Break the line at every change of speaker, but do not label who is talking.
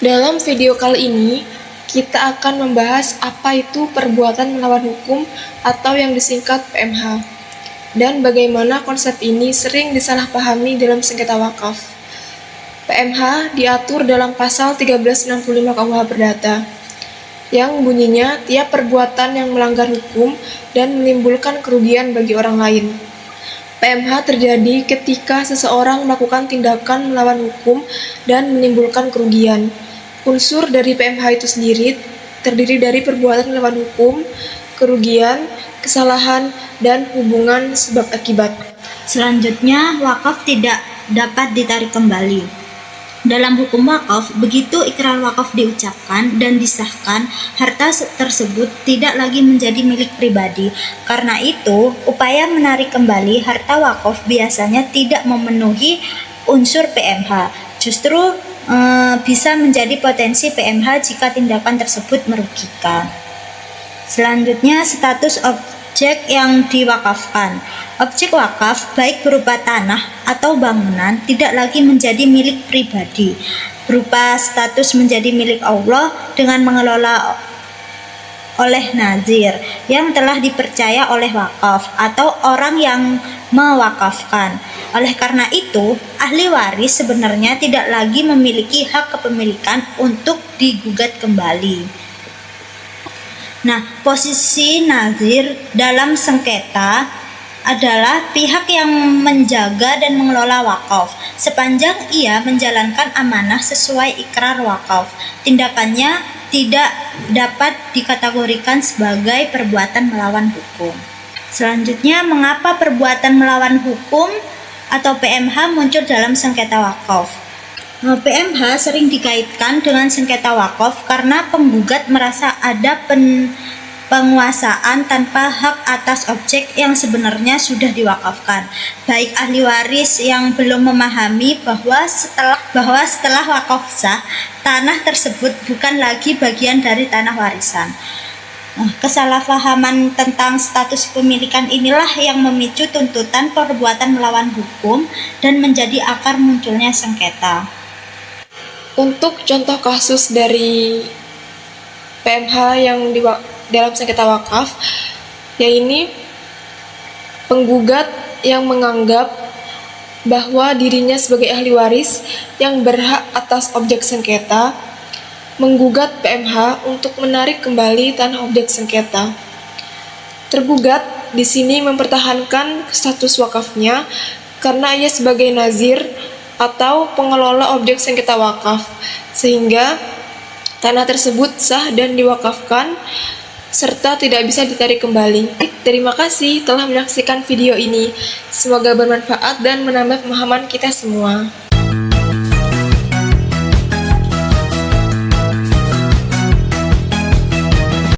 Dalam video kali ini, kita akan membahas apa itu perbuatan melawan hukum atau yang disingkat PMH, dan bagaimana konsep ini sering disalahpahami dalam sengketa wakaf. PMH diatur dalam pasal 1365 KUH Perdata, yang bunyinya tiap perbuatan yang melanggar hukum dan menimbulkan kerugian bagi orang lain. PMH terjadi ketika seseorang melakukan tindakan melawan hukum dan menimbulkan kerugian. Unsur dari PMH itu sendiri terdiri dari perbuatan melawan hukum, kerugian, kesalahan, dan hubungan sebab akibat.
Selanjutnya, wakaf tidak dapat ditarik kembali. Dalam hukum wakaf, begitu ikrar wakaf diucapkan dan disahkan, harta tersebut tidak lagi menjadi milik pribadi. Karena itu, upaya menarik kembali harta wakaf biasanya tidak memenuhi unsur PMH. Justru bisa menjadi potensi PMH jika tindakan tersebut merugikan. Selanjutnya, status objek yang diwakafkan. Objek wakaf, baik berupa tanah atau bangunan, tidak lagi menjadi milik pribadi, berupa status menjadi milik Allah dengan mengelola oleh nazir yang telah dipercaya oleh wakaf atau orang yang mewakafkan. Oleh karena itu, ahli waris sebenarnya tidak lagi memiliki hak kepemilikan untuk digugat kembali. Nah, posisi nazir dalam sengketa adalah pihak yang menjaga dan mengelola wakaf. Sepanjang ia menjalankan amanah sesuai ikrar wakaf, tindakannya tidak dapat dikategorikan sebagai perbuatan melawan hukum. Selanjutnya, mengapa perbuatan melawan hukum atau PMH muncul dalam sengketa wakaf? PMH sering dikaitkan dengan sengketa wakaf karena penggugat merasa ada penguasaan tanpa hak atas objek yang sebenarnya sudah diwakafkan. Baik ahli waris yang belum memahami bahwa setelah wakaf sah, tanah tersebut bukan lagi bagian dari tanah warisan. Kesalahpahaman tentang status kepemilikan inilah yang memicu tuntutan perbuatan melawan hukum dan menjadi akar munculnya sengketa.
Untuk contoh kasus dari PMH yang dalam sengketa wakaf, yaitu penggugat yang menganggap bahwa dirinya sebagai ahli waris yang berhak atas objek sengketa menggugat PMH untuk menarik kembali tanah objek sengketa. Tergugat di sini mempertahankan status wakafnya karena ia sebagai nazir atau pengelola objek sengketa wakaf, sehingga tanah tersebut sah dan diwakafkan serta tidak bisa ditarik kembali. Terima kasih telah menyaksikan video ini. Semoga bermanfaat dan menambah pemahaman kita semua.